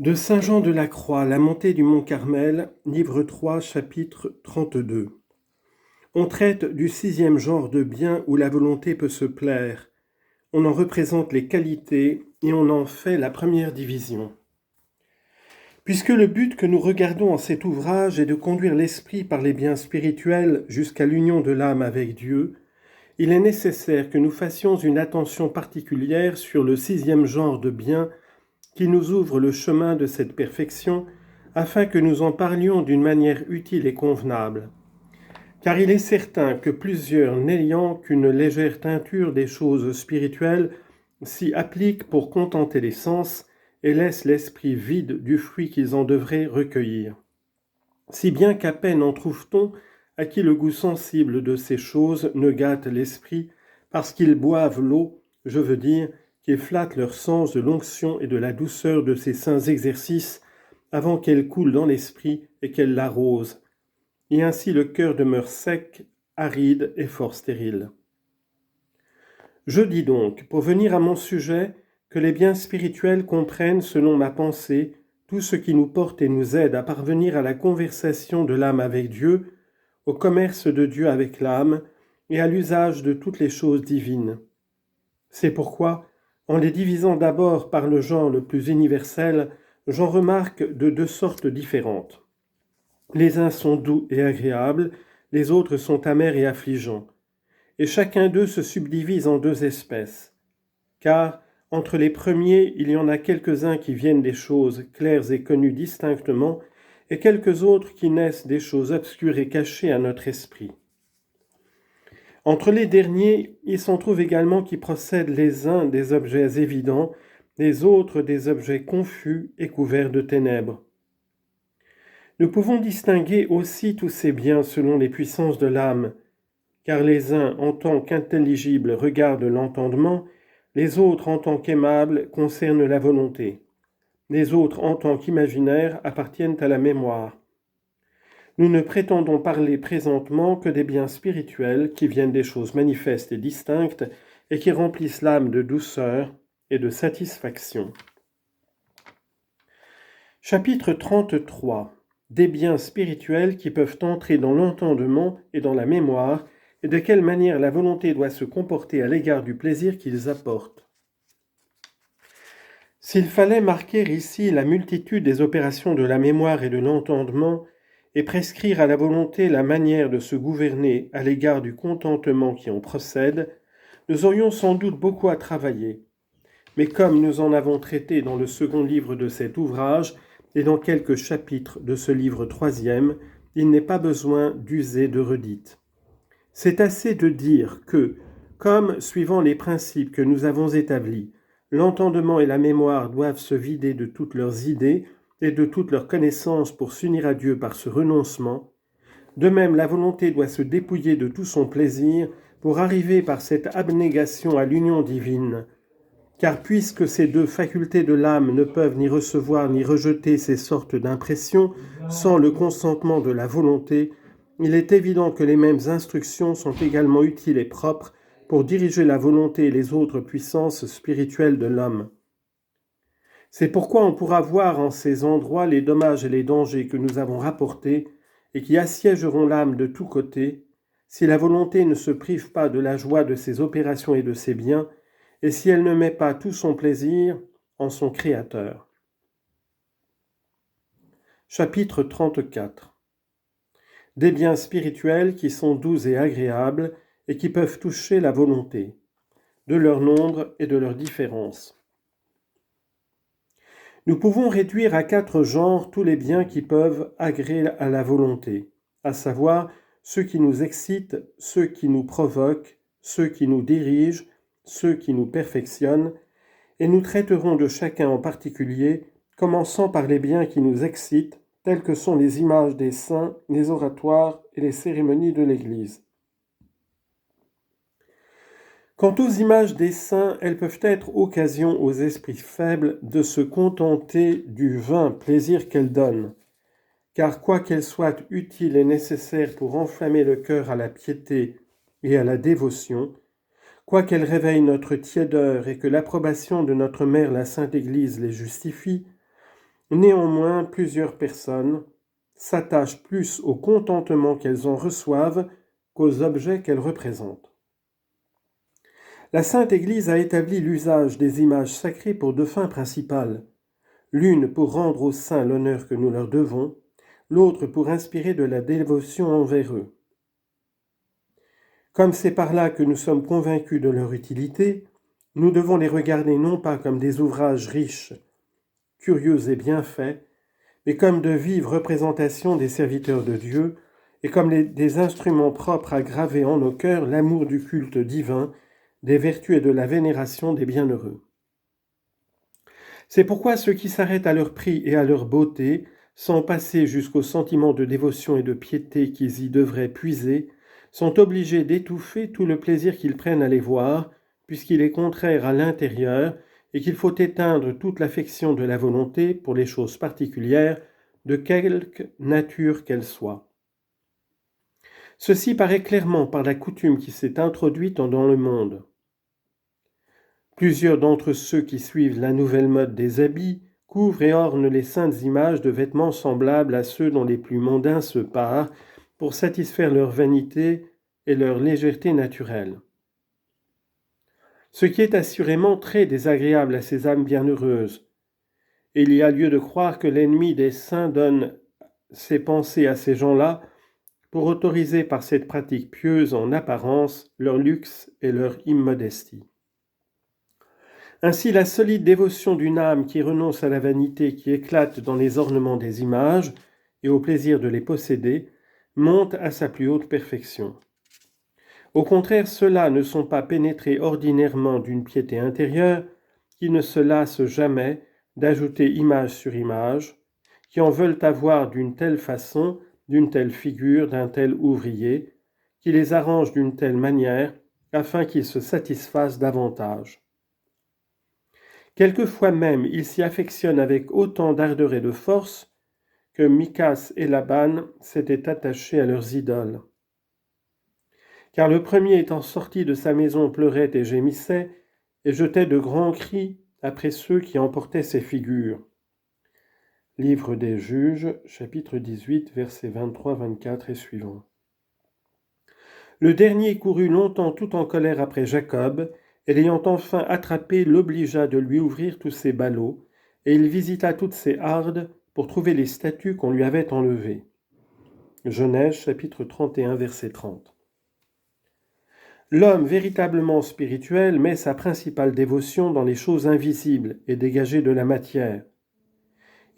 De Saint Jean de la Croix, la montée du mont Carmel, livre 3, chapitre 32. On traite du 6e genre de bien où la volonté peut se plaire. On en représente les qualités et on en fait la première division. Puisque le but que nous regardons en cet ouvrage est de conduire l'esprit par les biens spirituels jusqu'à l'union de l'âme avec Dieu, il est nécessaire que nous fassions une attention particulière sur le 6e genre de bien qui nous ouvre le chemin de cette perfection, afin que nous en parlions d'une manière utile et convenable. Car il est certain que plusieurs, n'ayant qu'une légère teinture des choses spirituelles, s'y appliquent pour contenter les sens et laissent l'esprit vide du fruit qu'ils en devraient recueillir. Si bien qu'à peine en trouve-t-on à qui le goût sensible de ces choses ne gâte l'esprit, parce qu'ils boivent l'eau, je veux dire, qui flatte leur sens de l'onction et de la douceur de ces saints exercices avant qu'elle coule dans l'esprit et qu'elle l'arrose. Et ainsi le cœur demeure sec, aride et fort stérile. Je dis donc, pour venir à mon sujet, que les biens spirituels comprennent, selon ma pensée, tout ce qui nous porte et nous aide à parvenir à la conversation de l'âme avec Dieu, au commerce de Dieu avec l'âme et à l'usage de toutes les choses divines. C'est pourquoi, en les divisant d'abord par le genre le plus universel, j'en remarque de deux sortes différentes. Les uns sont doux et agréables, les autres sont amers et affligeants. Et chacun d'eux se subdivise en deux espèces. Car, entre les premiers, il y en a quelques-uns qui viennent des choses claires et connues distinctement, et quelques autres qui naissent des choses obscures et cachées à notre esprit. Entre les derniers, il s'en trouve également qui procèdent les uns des objets évidents, les autres des objets confus et couverts de ténèbres. Nous pouvons distinguer aussi tous ces biens selon les puissances de l'âme, car les uns en tant qu'intelligibles regardent l'entendement, les autres en tant qu'aimables concernent la volonté, les autres en tant qu'imaginaires appartiennent à la mémoire. Nous ne prétendons parler présentement que des biens spirituels qui viennent des choses manifestes et distinctes et qui remplissent l'âme de douceur et de satisfaction. Chapitre 33. Des biens spirituels qui peuvent entrer dans l'entendement et dans la mémoire et de quelle manière la volonté doit se comporter à l'égard du plaisir qu'ils apportent. S'il fallait marquer ici la multitude des opérations de la mémoire et de l'entendement, et prescrire à la volonté la manière de se gouverner à l'égard du contentement qui en procède, nous aurions sans doute beaucoup à travailler. Mais comme nous en avons traité dans le second livre de cet ouvrage et dans quelques chapitres de ce livre 3e, il n'est pas besoin d'user de redites. C'est assez de dire que, comme, suivant les principes que nous avons établis, l'entendement et la mémoire doivent se vider de toutes leurs idées et de toute leur connaissance pour s'unir à Dieu par ce renoncement, de même la volonté doit se dépouiller de tout son plaisir pour arriver par cette abnégation à l'union divine. Car puisque ces deux facultés de l'âme ne peuvent ni recevoir ni rejeter ces sortes d'impressions sans le consentement de la volonté, il est évident que les mêmes instructions sont également utiles et propres pour diriger la volonté et les autres puissances spirituelles de l'homme. C'est pourquoi on pourra voir en ces endroits les dommages et les dangers que nous avons rapportés et qui assiégeront l'âme de tous côtés, si la volonté ne se prive pas de la joie de ses opérations et de ses biens, et si elle ne met pas tout son plaisir en son Créateur. Chapitre 34. Des biens spirituels qui sont doux et agréables et qui peuvent toucher la volonté, de leur nombre et de leur différence. Nous pouvons réduire à 4 genres tous les biens qui peuvent agréer à la volonté, à savoir ceux qui nous excitent, ceux qui nous provoquent, ceux qui nous dirigent, ceux qui nous perfectionnent, et nous traiterons de chacun en particulier, commençant par les biens qui nous excitent, tels que sont les images des saints, les oratoires et les cérémonies de l'Église. Quant aux images des saints, elles peuvent être occasion aux esprits faibles de se contenter du vain plaisir qu'elles donnent, car quoiqu'elles soient utiles et nécessaires pour enflammer le cœur à la piété et à la dévotion, quoiqu'elles réveillent notre tiédeur et que l'approbation de notre mère la Sainte Église les justifie, Néanmoins, plusieurs personnes s'attachent plus au contentement qu'elles en reçoivent qu'aux objets qu'elles représentent. La Sainte Église a établi l'usage des images sacrées pour deux fins principales, l'une pour rendre aux saints l'honneur que nous leur devons, l'autre pour inspirer de la dévotion envers eux. Comme c'est par là que nous sommes convaincus de leur utilité, nous devons les regarder non pas comme des ouvrages riches, curieux et bien faits, mais comme de vives représentations des serviteurs de Dieu et comme des instruments propres à graver en nos cœurs l'amour du culte divin, des vertus et de la vénération des bienheureux. C'est pourquoi ceux qui s'arrêtent à leur prix et à leur beauté, sans passer jusqu'au sentiment de dévotion et de piété qu'ils y devraient puiser, sont obligés d'étouffer tout le plaisir qu'ils prennent à les voir, puisqu'il est contraire à l'intérieur et qu'il faut éteindre toute l'affection de la volonté pour les choses particulières, de quelque nature qu'elles soient. Ceci paraît clairement par la coutume qui s'est introduite dans le monde. Plusieurs d'entre ceux qui suivent la nouvelle mode des habits couvrent et ornent les saintes images de vêtements semblables à ceux dont les plus mondains se parent pour satisfaire leur vanité et leur légèreté naturelle. Ce qui est assurément très désagréable à ces âmes bienheureuses. Et il y a lieu de croire que l'ennemi des saints donne ses pensées à ces gens-là pour autoriser par cette pratique pieuse en apparence leur luxe et leur immodestie. Ainsi, la solide dévotion d'une âme qui renonce à la vanité qui éclate dans les ornements des images et au plaisir de les posséder monte à sa plus haute perfection. Au contraire, ceux-là ne sont pas pénétrés ordinairement d'une piété intérieure, qui ne se lassent jamais d'ajouter image sur image, qui en veulent avoir d'une telle façon, d'une telle figure, d'un tel ouvrier, qui les arrangent d'une telle manière, afin qu'ils se satisfassent davantage. Quelquefois même, ils s'y affectionnent avec autant d'ardeur et de force que Michas et Laban s'étaient attachés à leurs idoles. Car le premier étant sorti de sa maison pleurait et gémissait, et jetait de grands cris après ceux qui emportaient ses figures. Livre des Juges, chapitre 18, versets 23-24 et suivants. Le dernier courut longtemps tout en colère après Jacob, et l'ayant enfin attrapé, l'obligea de lui ouvrir tous ses ballots, et il visita toutes ses hardes pour trouver les statues qu'on lui avait enlevées. Genèse, chapitre 31, verset 30. L'homme véritablement spirituel met sa principale dévotion dans les choses invisibles et dégagées de la matière.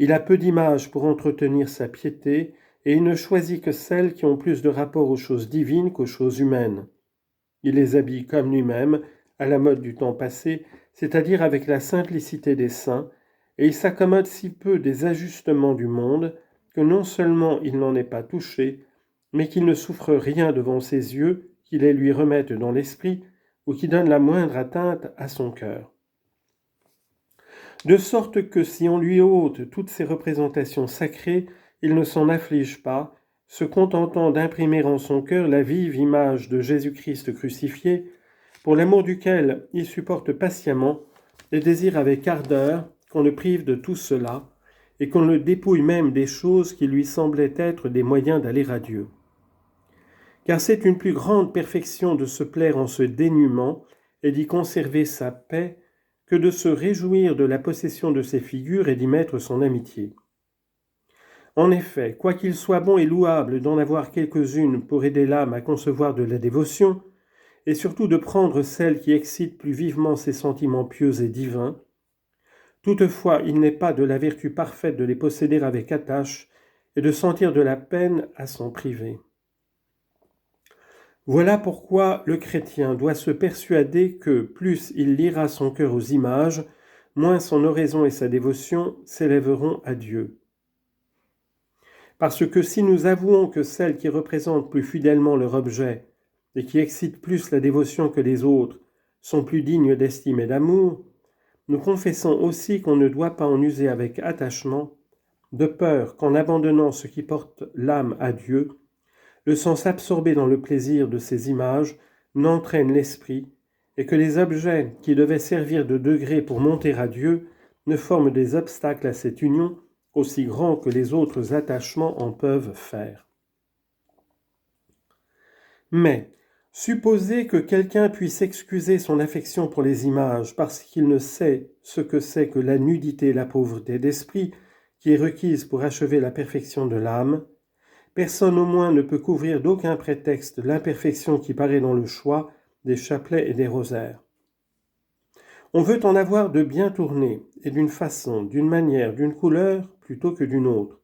Il a peu d'images pour entretenir sa piété et il ne choisit que celles qui ont plus de rapport aux choses divines qu'aux choses humaines. Il les habille comme lui-même, à la mode du temps passé, c'est-à-dire avec la simplicité des saints, et il s'accommode si peu des ajustements du monde que non seulement il n'en est pas touché, mais qu'il ne souffre rien devant ses yeux qui les lui remettent dans l'esprit ou qui donnent la moindre atteinte à son cœur. De sorte que si on lui ôte toutes ces représentations sacrées, il ne s'en afflige pas, se contentant d'imprimer en son cœur la vive image de Jésus-Christ crucifié, pour l'amour duquel il supporte patiemment et désire avec ardeur qu'on le prive de tout cela, et qu'on le dépouille même des choses qui lui semblaient être des moyens d'aller à Dieu. Car c'est une plus grande perfection de se plaire en ce dénuement et d'y conserver sa paix que de se réjouir de la possession de ces figures et d'y mettre son amitié. En effet, quoiqu'il soit bon et louable d'en avoir quelques-unes pour aider l'âme à concevoir de la dévotion, et surtout de prendre celle qui excite plus vivement ses sentiments pieux et divins, toutefois il n'est pas de la vertu parfaite de les posséder avec attache et de sentir de la peine à s'en priver. Voilà pourquoi le chrétien doit se persuader que plus il liera son cœur aux images, moins son oraison et sa dévotion s'élèveront à Dieu. Parce que si nous avouons que celles qui représentent plus fidèlement leur objet et qui excitent plus la dévotion que les autres sont plus dignes d'estime et d'amour, nous confessons aussi qu'on ne doit pas en user avec attachement, de peur qu'en abandonnant ce qui porte l'âme à Dieu, le sens absorbé dans le plaisir de ces images n'entraîne l'esprit et que les objets qui devaient servir de degré pour monter à Dieu ne forment des obstacles à cette union aussi grand que les autres attachements en peuvent faire. Mais, supposer que quelqu'un puisse excuser son affection pour les images parce qu'il ne sait ce que c'est que la nudité et la pauvreté d'esprit qui est requise pour achever la perfection de l'âme, personne au moins ne peut couvrir d'aucun prétexte l'imperfection qui paraît dans le choix des chapelets et des rosaires. On veut en avoir de bien tournés, et d'une façon, d'une manière, d'une couleur, plutôt que d'une autre.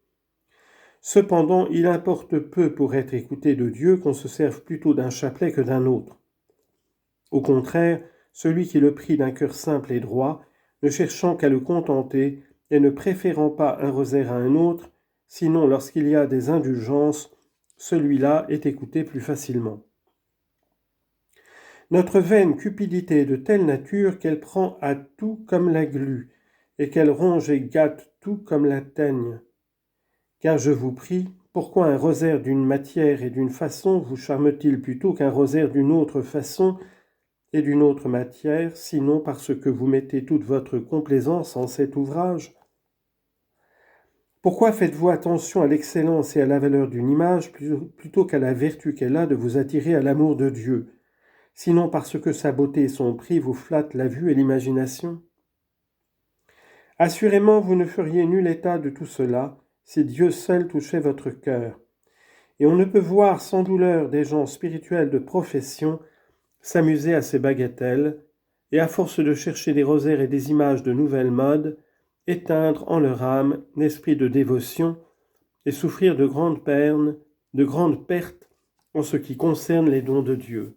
Cependant, il importe peu pour être écouté de Dieu qu'on se serve plutôt d'un chapelet que d'un autre. Au contraire, celui qui le prie d'un cœur simple et droit, ne cherchant qu'à le contenter et ne préférant pas un rosaire à un autre, sinon lorsqu'il y a des indulgences, celui-là est écouté plus facilement. Notre vaine cupidité est de telle nature qu'elle prend à tout comme la glu, et qu'elle ronge et gâte tout comme la teigne. Car je vous prie, pourquoi un rosaire d'une matière et d'une façon vous charme-t-il plutôt qu'un rosaire d'une autre façon et d'une autre matière, sinon parce que vous mettez toute votre complaisance en cet ouvrage ? Pourquoi faites-vous attention à l'excellence et à la valeur d'une image plutôt qu'à la vertu qu'elle a de vous attirer à l'amour de Dieu, sinon parce que sa beauté et son prix vous flattent la vue et l'imagination ? Assurément, vous ne feriez nul état de tout cela si Dieu seul touchait votre cœur. Et on ne peut voir sans douleur des gens spirituels de profession s'amuser à ces bagatelles, et à force de chercher des rosaires et des images de nouvelles modes, éteindre en leur âme l'esprit de dévotion et souffrir de grandes pertes en ce qui concerne les dons de Dieu.